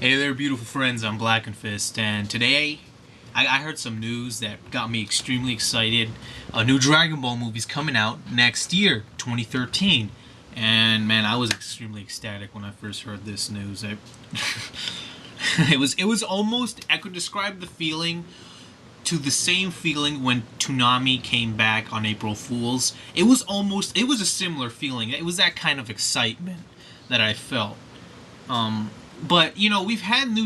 Hey there, beautiful friends. I'm Black and Fist, and today I heard some news that got me extremely excited. A new Dragon Ball movie's coming out next year, 2013, and man, I was extremely ecstatic when I first heard this news. It was almost, I could describe the feeling to the same feeling when Toonami came back on April Fools. It was a similar feeling. It was that kind of excitement that I felt. But we had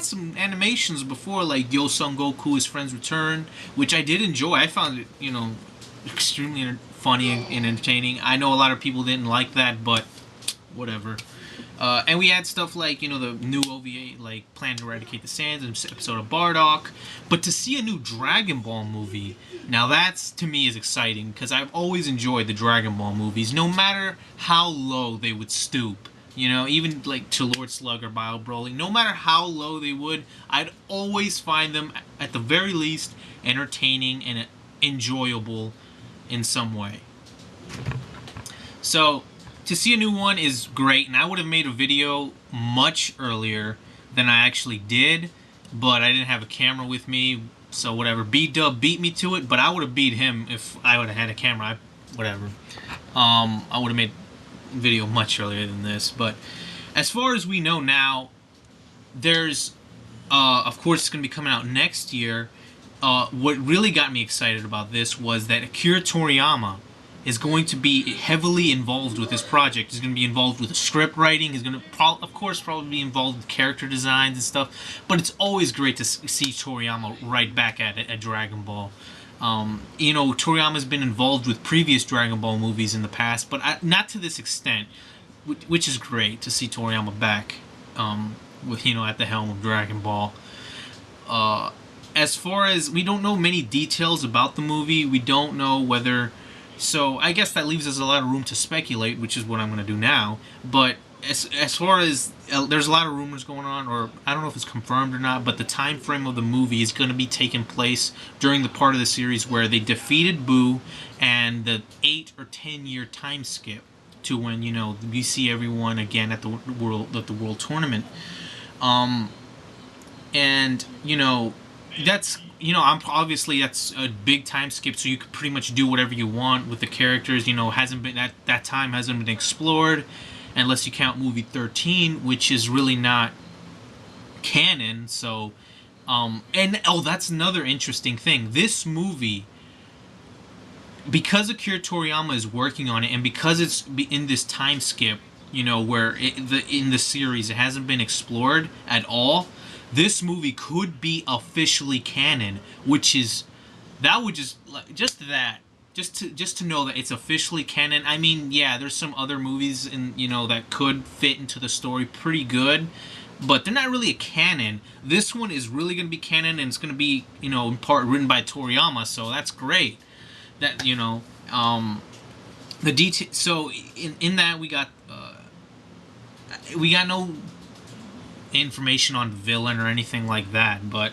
some animations before, like Yo Son Goku, His Friends Return, which I did enjoy. I found it, extremely funny and entertaining. I know a lot of people didn't like that, but whatever. And we had stuff like, the new OVA, like Plan to Eradicate the Sands, an episode of Bardock. But to see a new Dragon Ball movie, now that's, to me, is exciting, because I've always enjoyed the Dragon Ball movies, no matter how low they would stoop. Even like to Lord Slug or Bio Broly, no matter how low they would, I'd always find them, at the very least, entertaining and enjoyable in some way. So, to see a new one is great, and I would have made a video much earlier than I actually did, but I didn't have a camera with me, so whatever. B-Dub beat me to it, but I would have beat him if I would have had a camera. Whatever. I would have made video much earlier than this. But as far as we know now, there's of course it's going to be coming out next year. What really got me excited about this was that Akira Toriyama is going to be heavily involved with this project. He's going to be involved with the script writing. He's going to of course probably be involved with character designs and stuff. But it's always great to see Toriyama right back at it at Dragon Ball. Toriyama's been involved with previous Dragon Ball movies in the past, but not to this extent, which is great to see Toriyama back, with at the helm of Dragon Ball. As far as, we don't know many details about the movie. We don't know whether, so I guess that leaves us a lot of room to speculate, which is what I'm going to do now. But as far as, there's a lot of rumors going on, or I don't know if it's confirmed or not, but the time frame of the movie is going to be taking place during the part of the series where they defeated Boo, and the 8 or 10 year time skip to when we see everyone again at the world tournament. And that's I'm obviously, that's a big time skip, so you could pretty much do whatever you want with the characters. Hasn't been, that time hasn't been explored, unless you count movie 13, which is really not canon. So, that's another interesting thing. This movie, because Akira Toriyama is working on it, and because it's in this time skip, where in the series it hasn't been explored at all, this movie could be officially canon, which is, that would just to know that it's officially canon. I mean, yeah, there's some other movies that could fit into the story pretty good, but they're not really a canon. This one is really going to be canon, and it's going to be in part written by Toriyama, so that's great. That the detail. So in that we got no information on the villain or anything like that, but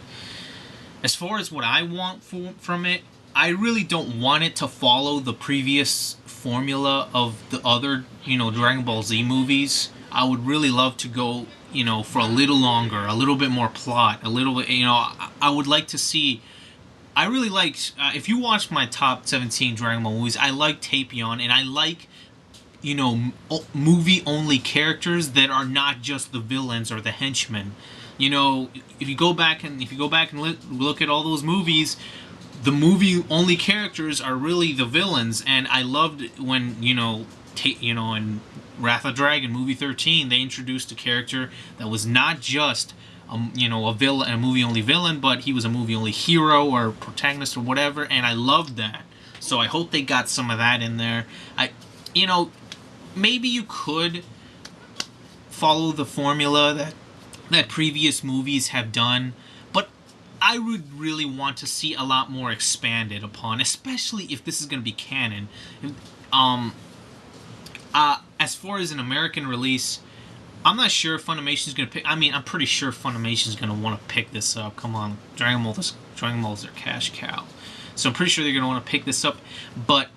as far as what I want from it, I really don't want it to follow the previous formula of the other, Dragon Ball Z movies. I would really love to go, for a little longer, a little bit more plot, a little bit, I would like to see, I really like, if you watch my top 17 Dragon Ball movies, I like Tapion, and I like, movie-only characters that are not just the villains or the henchmen. If you go back and look at all those movies, the movie-only characters are really the villains, and I loved when, in Wrath of Dragon, movie 13, they introduced a character that was not just, a villain, a movie-only villain, but he was a movie-only hero or protagonist or whatever, and I loved that. So I hope they got some of that in there. Maybe you could follow the formula that previous movies have done, but I would really want to see a lot more expanded upon, especially if this is going to be canon. As far as an American release, I'm not sure if Funimation's going to pick. I mean, I'm pretty sure Funimation's going to want to pick this up. Come on, Dragon Ball is their cash cow, so I'm pretty sure they're going to want to pick this up. But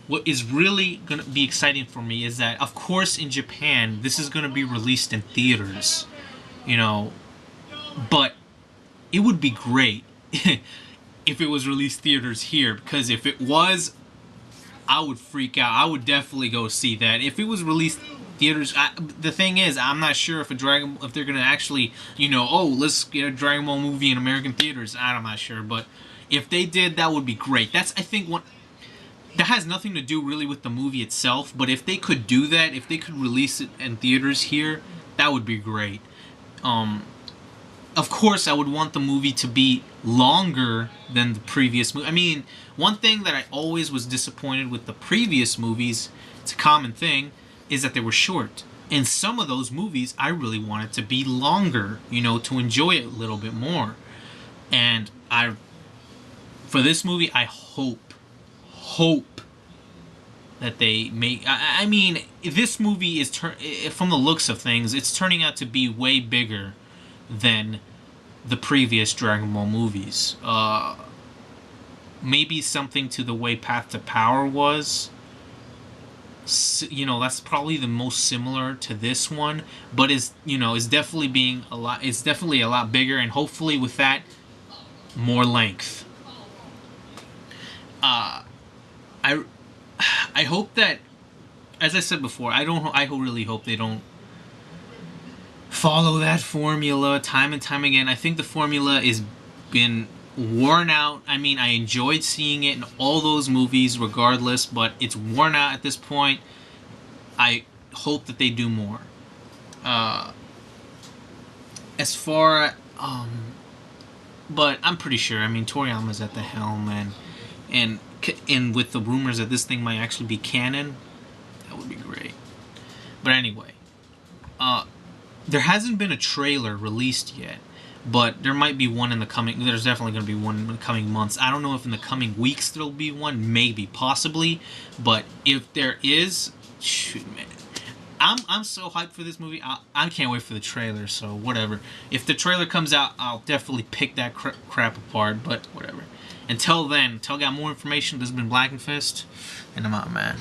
what is really going to be exciting for me is that, of course, in Japan, this is going to be released in theaters. you know, but it would be great if it was released theaters here, because if it was, I would freak out. I would definitely go see that. If it was released theaters, the thing is, I'm not sure if if they're gonna actually, oh, let's get a Dragon Ball movie in American theaters. I'm not sure, but if they did, that would be great. That's, I think, what that has nothing to do really with the movie itself. But if they could do that, if they could release it in theaters here, that would be great. Of course, I would want the movie to be longer than the previous movie. I mean, one thing that I always was disappointed with the previous movies, it's a common thing, is that they were short. In some of those movies, I really wanted to be longer, to enjoy it a little bit more. And for this movie, I hope that they make. I mean, this movie is from the looks of things, it's turning out to be way bigger than the previous Dragon Ball movies. Maybe something to the way Path to Power was. That's probably the most similar to this one, but is definitely being a lot. It's definitely a lot bigger, and hopefully with that, more length. I hope that, as I said before, I really hope they don't follow that formula time and time again. I think the formula is been worn out. I mean, I enjoyed seeing it in all those movies regardless, but it's worn out at this point. I hope that they do more. As far but I'm pretty sure, I mean, Toriyama's at the helm, and with the rumors that this thing might actually be canon, that would be great. But anyway, there hasn't been a trailer released yet, but there might be one in the coming. There's definitely going to be one in the coming months. I don't know if in the coming weeks there'll be one, maybe, possibly. But if there is, shoot, man, I'm so hyped for this movie. I can't wait for the trailer. So whatever. If the trailer comes out, I'll definitely pick that crap apart. But whatever. Until then, until I got more information, this has been Black and Fist, and I'm out, man.